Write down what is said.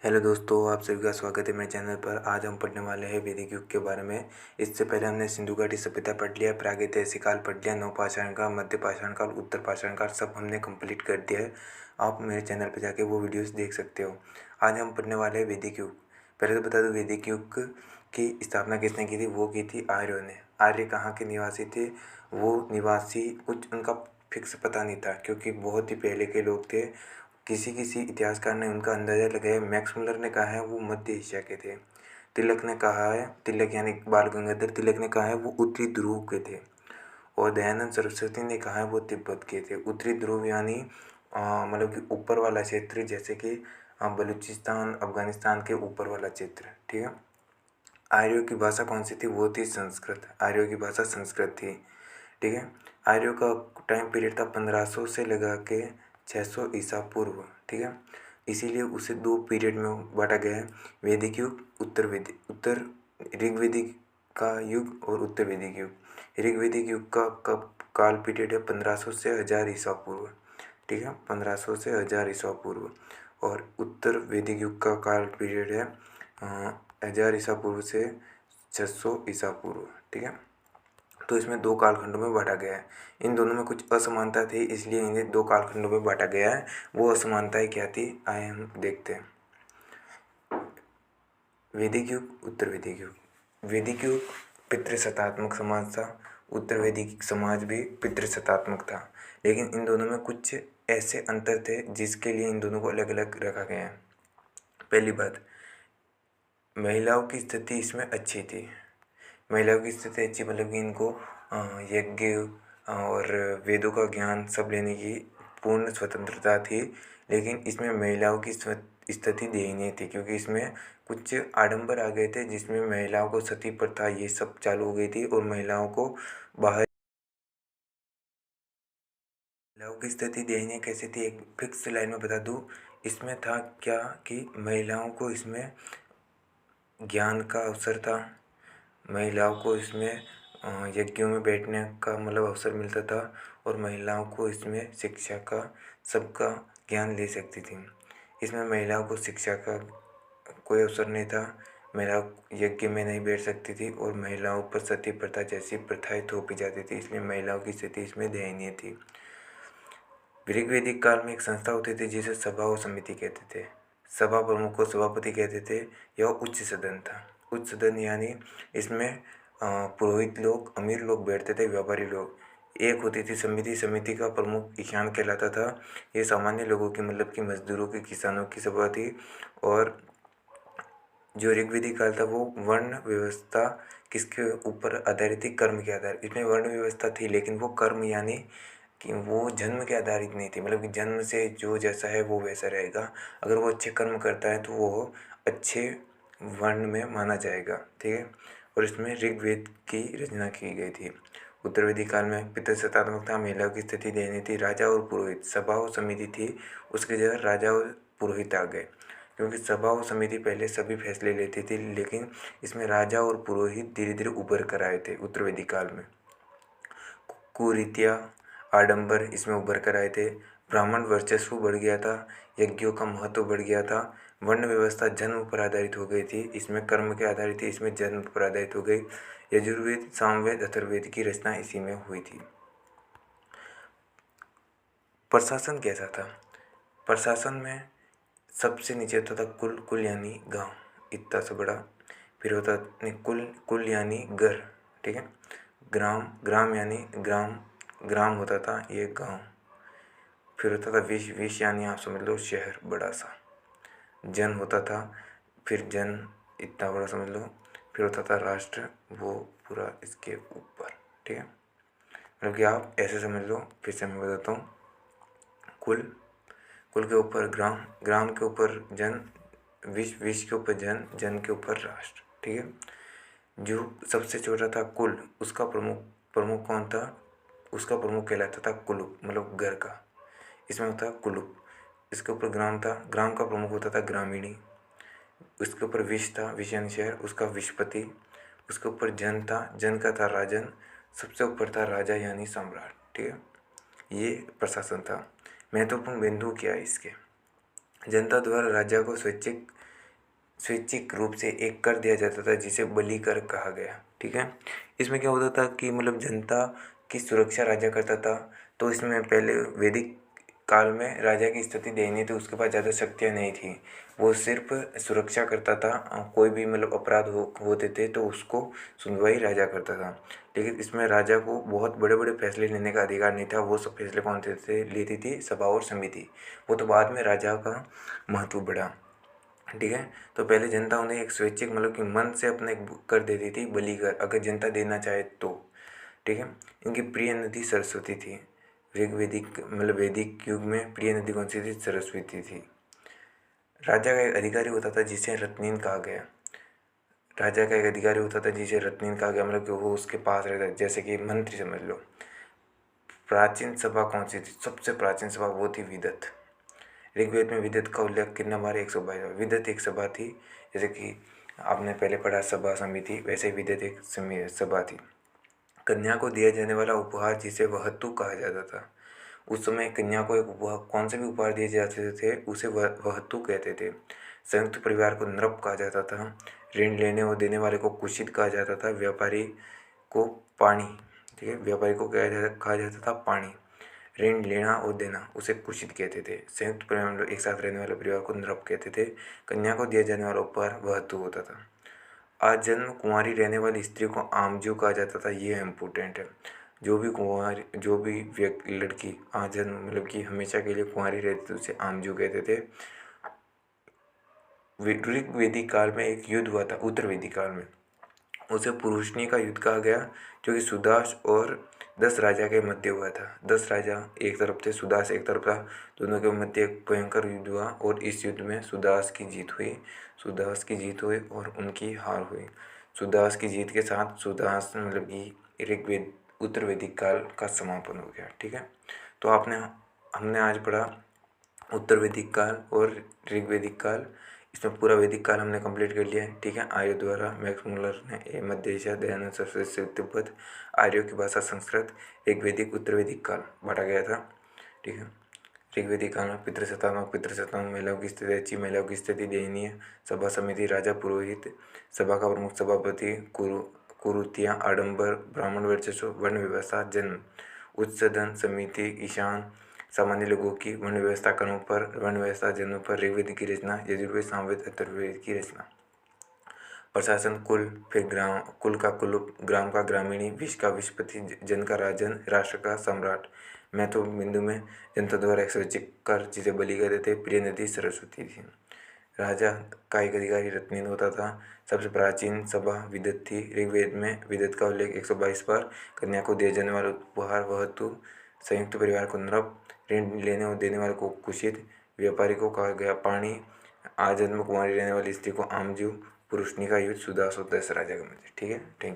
Hello दोस्तों, आप सभी का स्वागत है मेरे चैनल पर। आज हम पढ़ने वाले हैं वैदिक युग के बारे में। इससे पहले हमने सिंधु घाटी सभ्यता पढ़ लिया, प्रागैतिहासिक काल पढ़ लिया, नवपाषाण काल, मध्य पाषाण काल, उत्तर पाषाण काल, सब हमने कंप्लीट कर दिया है। आप मेरे चैनल पर जाके वो वीडियोस देख सकते हो। आज हम पढ़ने वाले हैं वैदिक युग। पहले तो बता दूँ, वैदिक युग की स्थापना किसने की थी? वो की थी आर्यों ने। आर्य कहाँ के निवासी थे? वो निवासी कुछ उनका फिक्स पता नहीं था, क्योंकि बहुत ही पहले के लोग थे। किसी किसी इतिहासकार ने उनका अंदाज़ा लगाया। मैक्स मुलर ने कहा है वो मध्य एशिया के थे। तिलक ने कहा है, तिलक यानी बाल गंगाधर तिलक ने कहा है वो उत्तरी ध्रुव के थे। और दयानंद सरस्वती ने कहा है वो तिब्बत के थे। उत्तरी ध्रुव यानी मतलब कि ऊपर वाला क्षेत्र, जैसे कि बलूचिस्तान, अफगानिस्तान के ऊपर वाला क्षेत्र, ठीक है। आर्यों की भाषा कौन सी थी? वो थी संस्कृत। आर्यों की भाषा संस्कृत थी, ठीक है। आर्यों का टाइम पीरियड था 1500 से लगा के 600 ईसा पूर्व, ठीक है। इसीलिए उसे दो पीरियड में बांटा गया है, वैदिक युग, उत्तर ऋग्वेदिक का युग और उत्तर वैदिक युग। ऋग्वेदिक युग का कब काल पीरियड है? 1500 से 1000 ईसा पूर्व, ठीक है। 1500 से 1000 ईसा पूर्व। और उत्तर वैदिक युग का काल पीरियड है 1000 ईसा पूर्व से 600 ईसा पूर्व, ठीक है। तो इसमें दो कालखंडों में बांटा गया है। इन दोनों में कुछ असमानता थी, इसलिए इन्हें दो कालखंडों में बांटा गया है। वो असमानताएं क्या थी, आए हम देखते हैं। वैदिक युग, उत्तर वैदिक युग। वैदिक युग पितृसत्तात्मक समाज था। उत्तर वैदिक समाज भी पितृसत्तात्मक था। लेकिन इन दोनों में कुछ ऐसे अंतर थे जिसके लिए इन दोनों को अलग अलग रखा गया है। पहली बात, महिलाओं की स्थिति इसमें अच्छी थी। महिलाओं की स्थिति अच्छी मतलब कि इनको यज्ञ और वेदों का ज्ञान सब लेने की पूर्ण स्वतंत्रता थी। लेकिन इसमें महिलाओं की स्थिति दयनीय थी, क्योंकि इसमें कुछ आडंबर आ गए थे, जिसमें महिलाओं को सती प्रथा ये सब चालू हो गई थी। और महिलाओं को बाहर, महिलाओं की स्थिति दयनीय कैसे थी, एक फिक्स लाइन में बता दूँ। इसमें था क्या कि महिलाओं को इसमें ज्ञान का अवसर था। महिलाओं को इसमें यज्ञों में बैठने का मतलब अवसर मिलता था। और महिलाओं को इसमें शिक्षा का, सबका ज्ञान ले सकती थी। इसमें महिलाओं को शिक्षा का कोई अवसर नहीं था। महिला यज्ञ में नहीं बैठ सकती थी। और महिलाओं पर सती प्रथा जैसी प्रथाएं थोपी जाती थी, इसलिए महिलाओं की स्थिति इसमें दयनीय थी। ऋग्वैदिक काल में एक संस्था होती थी जिसे सभा और समिति कहते थे। सभा प्रमुख को सभापति कहते थे। यह उच्च सदन था। उच्च सदन यानी इसमें पुरोहित लोग, अमीर लोग बैठते थे, व्यापारी लोग। एक होती थी समिति। समिति का प्रमुख ईशान कहलाता था। ये सामान्य लोगों की, मतलब कि मजदूरों की, किसानों की सभा थी। और जो ऋग्वेदिक काल था वो वर्ण व्यवस्था किसके ऊपर आधारित थी? कर्म के आधार। इसमें वर्ण व्यवस्था थी, लेकिन वो कर्म यानी कि वो जन्म के आधारित नहीं थी। मतलब कि जन्म से जो जैसा है वो वैसा रहेगा। अगर वो अच्छे कर्म करता है तो वो अच्छे वर्ण में माना जाएगा, ठीक है। और इसमें ऋग्वेद की रचना की गई थी। उत्तर वैदिक काल में पितृसत्तात्मक था। महिलाओं की स्थिति दयनीय थी। राजा और पुरोहित, सभा और समिति थी, उसकी जगह राजा और पुरोहित आ गए। क्योंकि सभा और समिति पहले सभी फैसले लेती थी, लेकिन इसमें राजा और पुरोहित धीरे धीरे उभर कर आए थे उत्तर वैदिक काल में। कुरीतियाँ, आडंबर इसमें उभर कर आए थे। ब्राह्मण वर्चस्व बढ़ गया था। यज्ञों का महत्व बढ़ गया था। वर्ण व्यवस्था जन्म पर आधारित हो गई थी, इसमें कर्म के आधारित थी, इसमें जन्म पर आधारित हो गई। यजुर्वेद, सामवेद, अथर्ववेद की रचना इसी में हुई थी। प्रशासन कैसा था? प्रशासन में सबसे नीचे होता था कुल। कुल यानी गांव, इतना सा बड़ा। फिर होता नहीं, कुल, कुल यानी घर, ठीक है। ग्राम, ग्राम यानी ग्राम, ग्राम होता था ये गांव। फिर होता था विश, विश यानी आप समझ लो शहर बड़ा सा। जन होता था, फिर जन इतना बड़ा समझ लो। फिर होता था राष्ट्र, वो पूरा इसके ऊपर, ठीक है। मतलब कि आप ऐसे समझ लो। फिर से मैं बताता हूँ। कुल, कुल के ऊपर ग्राम, ग्राम के ऊपर जन, विश्व, विश्व के ऊपर जन, जन के ऊपर राष्ट्र, ठीक है। जो सबसे छोटा था कुल, उसका प्रमुख, प्रमुख कौन था? उसका प्रमुख कहलाता था कुलुप, मतलब घर का। इसमें होता है कुलुप। इसके ऊपर ग्राम था, ग्राम का प्रमुख होता था ग्रामीणी। उसके ऊपर विश था, विश यानी शहर, उसका विशपति। उसके ऊपर जन था, जन का था राजन। सबसे ऊपर था राजा यानी सम्राट, ठीक है। ये प्रशासन था। महत्वपूर्ण बिंदु क्या है इसके? जनता द्वारा राजा को स्वैच्छिक स्वैच्छिक रूप से एक कर दिया जाता था जिसे बलि कर कहा गया। ठीक है, इसमें क्या होता था कि मतलब जनता की सुरक्षा राजा करता था। तो इसमें पहले वैदिक काल में राजा की स्थिति दयनीय थी, उसके पास ज़्यादा शक्तियाँ नहीं थी, वो सिर्फ सुरक्षा करता था। कोई भी मतलब अपराध होते थे तो उसको सुनवाई राजा करता था। लेकिन इसमें राजा को बहुत बड़े बड़े फैसले लेने का अधिकार नहीं था। वो सब फैसले कौन से लेती थी? सभा और समिति। वो तो बाद में राजा का महत्व बढ़ा। ठीक है, तो पहले जनता उन्हें एक स्वैच्छिक मतलब कि मन से अपने कर देती थी बलि कर, अगर जनता देना चाहे तो। ठीक है, इनकी प्रिय नदी सरस्वती थी। ऋग्वेदिक मतलब वैदिक युग में प्रिय नदी कौन सी थी? सरस्वती थी। राजा का एक अधिकारी होता था जिसे रत्नीन कहा गया। राजा का एक अधिकारी होता था जिसे रत्नीन कहा गया, मतलब कि वो उसके पास रहता, जैसे कि मंत्री समझ लो। प्राचीन सभा कौन सी थी? सबसे प्राचीन सभा वो थी विदत। ऋग्वेद में विदत का उल्लेख कितना बार? 122 बार। विदत एक सभा थी, जैसे कि आपने पहले पढ़ा सभा समिति, वैसे विदत एक सभा थी। कन्या को दिया जाने वाला उपहार जिसे वहतु कहा जाता था। उस समय कन्या को एक उपहार, कौन से भी उपहार दिए जाते थे उसे वहतु कहते थे। संयुक्त परिवार को नृप कहा जाता था। ऋण लेने और देने वाले को कुशित कहा जाता था। व्यापारी को पानी, ठीक है, व्यापारी को कहा जाता था पानी। ऋण लेना और देना उसे कुशित कहते थे। संयुक्त परिवार में एक साथ रहने वाले परिवार को नृप कहते थे। कन्या को दिया जाने वाला उपहार वहतु होता था। आजन्म कुंवारी रहने वाली स्त्री को आमजू कहा जाता था। ये इम्पोर्टेंट है। जो भी कुंवारी, जो भी लड़की आजन्म मतलब कि हमेशा के लिए कुंवारी रहती थी उसे आमजू कहते थे। ऋग्वेदिक काल में एक युद्ध हुआ था, उत्तर वैदिक काल में, उसे पुरुषनी का युद्ध कहा गया, जो कि सुदास और 10 राजा के मध्य हुआ था। 10 राजा एक तरफ थे, सुदास एक तरफ था। दोनों के मध्य एक भयंकर युद्ध हुआ और इस युद्ध में सुदास की जीत हुई। सुदास की जीत हुई और उनकी हार हुई। सुदास की जीत के साथ सुदास मतलब कि ऋग्वेद उत्तर वैदिक काल का समापन हो गया। ठीक है, तो हमने आज पढ़ा उत्तर वैदिक काल और ऋग्वेदिक काल। इसमें पूरा वैदिक काल हमने कंप्लीट कर लिया है। ठीक है, आर्यों द्वारा मैक्स मुलर ने मध्य एशिया, दयानंद सरस्वती से तिब्बत, आर्यों की भाषा संस्कृत, ऋग्वेदिक उत्तर वैदिक काल बांटा गया था। ठीक है, ऋग्वेदिक काल में पितृसत्तात्मक महिलाओं की स्थिति अच्छी, महिलाओं की स्थिति दयनीय, सभा समिति, राजा पुरोहित, सभा का प्रमुख सभापति, कुरुतियाँ, आडंबर, ब्राह्मण वर्चस्व, वर्ण व्यवस्था, जन्म, उच्च सदन, समिति, ईशान, सामान्य लोगों की वर्ण व्यवस्था, कर्मों पर, वर्ण व्यवस्था, जन्म पर, ऋग्वेद की रचना, यजुर्वेद, सामवेद, अथर्ववेद की रचना, प्रशासन, कुल, फिर ग्राम, कुल का कुलुप, ग्राम का ग्रामीणी, विश्व का विश्वपति, जन का राजन, राष्ट्र का सम्राट। महत्व बिंदु में जनता द्वारा एक स्वैच्छिक कर जिसे बलि कहते थे। प्रिय नदी सरस्वती थी। राजा का एक अधिकारी रत्नीन होता था। सबसे प्राचीन सभा विदत थी। ऋग्वेद में विदत का उल्लेख 122 बार। कन्या को दिए जाने वाला उपहार वहतु, संयुक्त परिवार को नृप, ऋण लेने और देने वाले को कुशित, व्यापारी को कहा गया पानी, आजन्म कुंवारी रहने वाली स्त्री को आमजू, पुरुषनी का युद्ध, सुदास और 10 राजा के मध्य। ठीक है, थैंक यू।